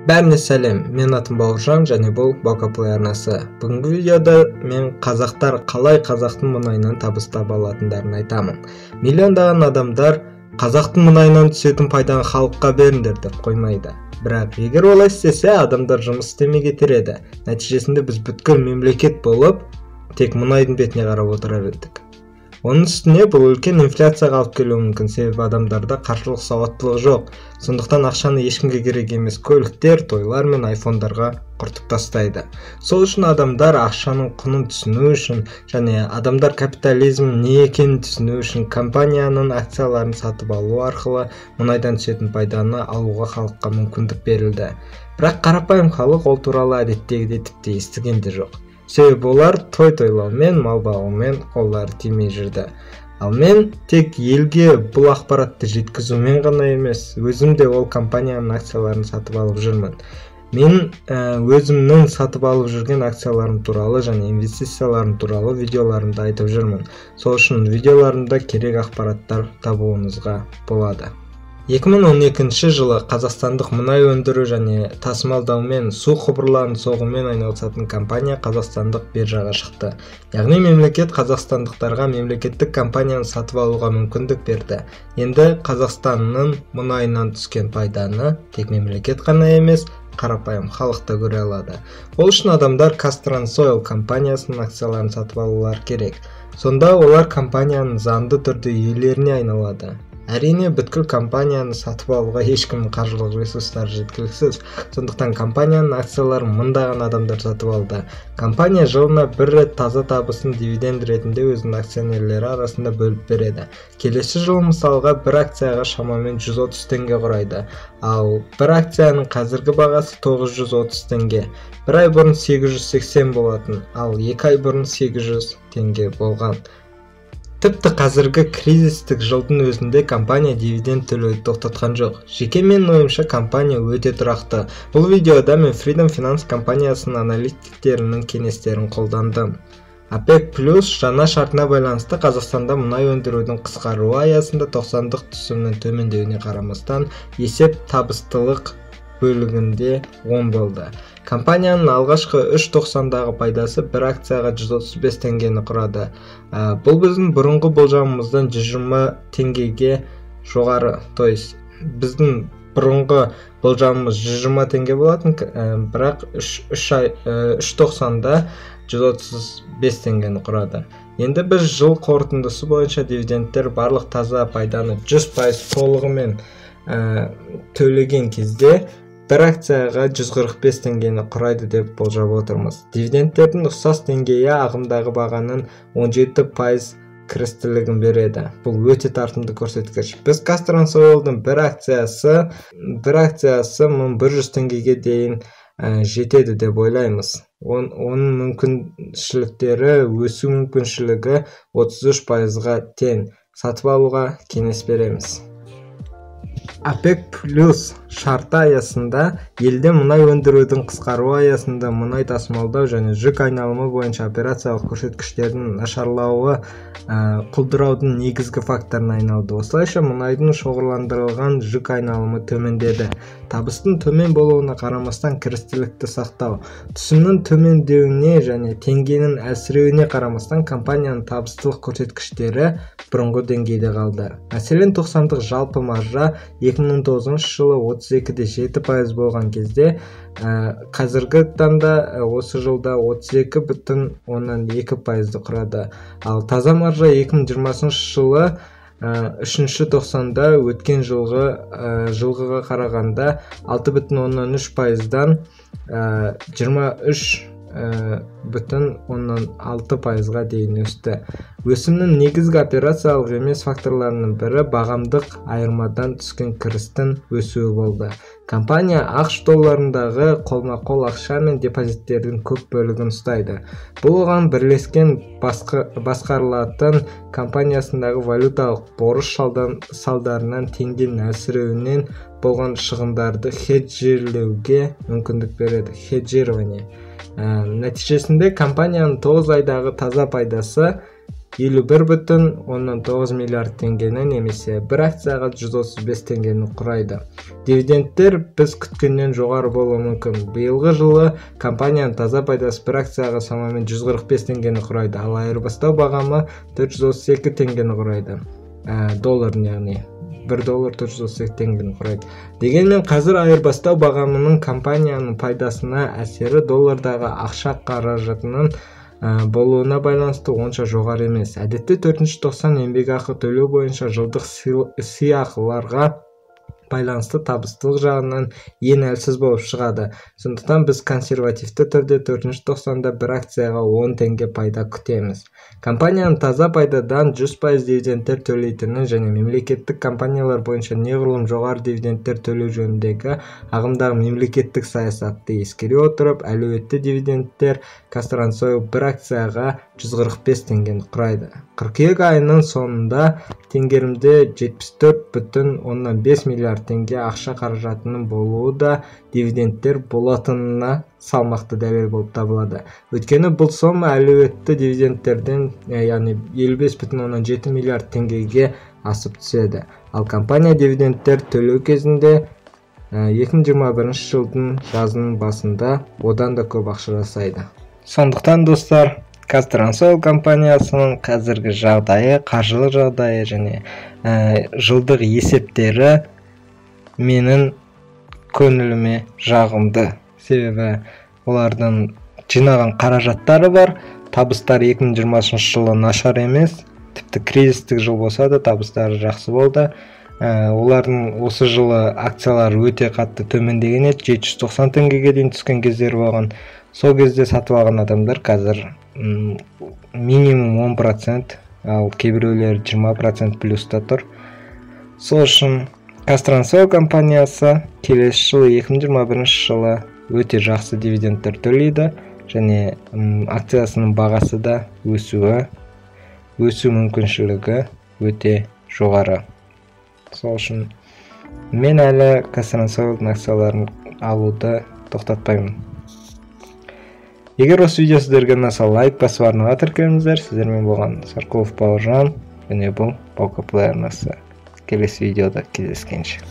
Бәріне сәлем, мен атым Бауыржан және бұл Баукаплей арнасы. Бүгінгі видеода мен қазақтар қалай қазақтың мұнайынан табыс таба алатындарын айтамын. Миллиондаған адамдар қазақтың мұнайынан түсетін пайданы халыққа беріңдер деп қоймайды. Бірақ егер олай істесе, адамдар жұмыс істемей кетер. Нәтижесінде біз бүткіл мемлекет болып, тек мұнайдың бетіне қарап отырар едік. Оның үстіне бұл үлкен инфляцияға алып келуі мүмкін, себебі адамдарда қаржылық сауаттылығы жоқ. Сондықтан ақшаны ешкімге керек емес көліктер, тойлар мен айфондарға құртып тастайды. Сол үшін адамдар ақшаның құнын түсіну үшін және адамдар капитализм не екенін түсіну үшін компанияның акцияларын сатып алу арқылы мұнайдан түсетін пайданы алуға халыққа мүмкіндік берілді. Бірақ қарапайым халық ол туралы әдеттегідей тіпті естіген де жоқ. Себебі олар той тойлаумен, мал бағумен қолдары тимей жүрді. Ал мен тек елге бұл ақпаратты жеткізумен ғана емес, өзім де ол компанияның акцияларын сатып алып жүрмін. Мен өзімнің сатып алып жүрген акцияларым туралы және инвестицияларым туралы видеоларымда айтып жүрмін. Сол үшін видеоларымда керек ақпараттар табуыңызға болады. 2012 жылы қазақстандық мұнай өндіру және тасымалдаумен, су құбырларын соғумен айналысатын компания қазақстандық биржаға шықты. Яғни мемлекет қазақстандықтарға мемлекеттік компанияны сатып алуға мүмкіндік берді. Енді Қазақстанның мұнайынан түскен пайданы тек мемлекет қана емес, қарапайым халық та көре алады. Ол үшін адамдар Қазтрансойл компаниясының акцияларын сатып алулар керек. Сонда олар компанияның заңды түрде иелеріне айналады. Әрине, бүткіл компанияны сатып алуға ешкімнің қаржылық ресурстары жеткіліксіз. Сондықтан компанияның акцияларын мыңдаған адамдар сатып алды. Компания жылына бір рет таза табысын дивиденд ретінде өзінің акционерлері арасында бөліп береді. Келесі жылы мысалға бір акцияға шамамен 130 теңге құрайды. Ал бір акцияның қазіргі бағасы 930 теңге. Бір ай бұрын 880 болатын, ал 2 ай бұрын 800 теңге болған. Тіпті қазіргі кризистік жылдың өзінде компания дивиденд төлеуді тоқтатқан жоқ. Жеке менің ойымша компания өте тұрақты. Бұл видеода мен Freedom Finance компаниясының аналитиктерінің кеңестерін қолдандым. OPEC+ жаңа шартына байланысты Қазақстанда мұнай өндірудің қысқаруы аясында 90-дық түсімнің төмендеуіне қарамастан есеп табыстылық бөлігінде 10 болды. Компанияның алғашқы 3.90-дағы пайдасы бір акцияға 135 теңгені құрады. Бұл біздің бұрынғы болжамымыздан 120 теңгеге жоғары. То есть біздің бұрынғы болжамымыз 120 теңге болатын, бірақ 3.90-да 135 теңгені құрады. Енді біз жыл қорытындысы бойынша дивидендтер барлық таза пайданы 100% толығымен төлеген кезде бір акцияға 145 теңгені құрайды деп болжап отырмыз. Дивидендтердің ұқсас деңгейі ағымдағы бағаның 17% кірістілігін береді. Бұл өте тартымды көрсеткіш. Біз Қазтрансойлдың бір акциясы 1100 теңгеге дейін жетеді деп ойлаймыз. Оның мүмкіншіліктері өсу мүмкіншілігі 33%-ға тең. Сатып алуға кеңес береміз. OPEC+ шарты аясында елде мұнай өндірудің қысқаруы аясында мұнай тасымалдау және жүк айналымы бойынша операциялық көрсеткіштердің нашарлауы құлдыраудың негізгі факторына айналды. Осылайша мұнайдың шоғырландырылған жүк айналымы төмендеді. Табыстың төмен болуына қарамастан кірістілікті сақтау. Түсімнің төмендеуіне және теңгенің әлсіреуіне қарамастан компанияның табыстылық көрсеткіштері бұрынғы деңгейде қалды. Мәселен, 90-дық жалпы маржа 2009 жылы 32,7% болған кезде, қазіргі таңда осы жылда 32,2% құрады. Ал таза маржа 2020 жылы 3-ші тоқсанда өткен жылғыға қарағанда 6,3%-дан 23,6%-ға дейін өсті. Өсімнің негізгі операциялық емес факторларының бірі бағамдық айырмадан түскен кірістің өсуі болды. Компания ақш долларындағы қолма-қол ақша мен депозиттердің көп бөлігін ұстайды. Бұл оған бірлескен басқарылатын компаниясындағы валюталық борыш салдарынан теңгенің әлсіреуінен болған шығындарды хеджирлеуге мүмкіндік береді. Хеджирование. Нәтижесінде компанияның 9 айдағы таза пайдасы 51,9 миллиард теңгені, немесе бір акцияға 135 теңгені құрайды. Дивидендтер біз күткеннен жоғары болуы мүмкін. Биылғы жылы компанияның таза пайдасы бір акцияға шамамен 145 теңгені құрайды, ал айырбастау бағамы 432 теңгені құрайды. Долларын, яғни $1 432 теңгені құрайды. Дегенмен қазір айырбастау бағамының компанияның пайдасына әсері доллардағы ақша қаражатының болуына байланысты онша жоғары емес. Әдетте 4-ші тоқсан еңбекақы төлеу бойынша жылдық сыйақыларға байланысты табыстылық жағынан ең әлсіз болып шығады. Сондықтан біз консервативті түрде 4-ші тоқсанда бір акцияға 10 теңге пайда күтеміз. Компанияның таза пайдадан 100% дивидендтер төлейтіні және мемлекеттік компаниялар бойынша неғұрлым жоғары дивидендтер төлеу жөніндегі ағымдағы мемлекеттік саясатты ескере отырып, әлеуетті дивидендтер Казтрансойл бір акцияға 145 теңгені құрайды. Қыркүйек айының соңында теңгерімде 74,5 миллиард теңге ақша қаражатының болуы да дивидендтер болатынына салмақты дәлел болып табылады. Өйткені бұл сома әлеуетті дивидендтерден, яғни 55,7 миллиард теңгеге асып түседі. Ал компания дивидендтер төлеу кезінде 2021 жылдың жазының басында одан да көп ақша жасайды. Сондықтан достар, Казтрансойл компаниясының қазіргі жағдайы, қаржылық жағдайы және жылдық есептері менің көңіліме жағымды. Себебі олардың жинаған қаражаттары бар, табыстар 2020 жылы нашар емес, тіпті кризистік жыл болса да табыстары жақсы болды. Олардың осы жылы акциялары өте қатты төмендеген еді, 790 теңгеге дейін түскен кездері болған. Сол кезде сатып алған адамдар қазір минимум 10%, ал кейбіреулер 20% плюста тұр. Сол үшін Казтрансойл компаниясы келесі жылы 2021 жылы өте жақсы дивидендтер төлейді және акциясының бағасы да өсу мүмкіншілігі өте жоғары. Сол үшін мен әлі Казтрансойлдың акцияларын алуды тоқтатпаймын. Егер осы видео сіздерге ұнаса, лайк басып арнаға тіркеліңіздер. Сіздермен болған Сарқұлов Бауыржан, және бұл Бокаплей арнасы. Келесі видеода кездескенше.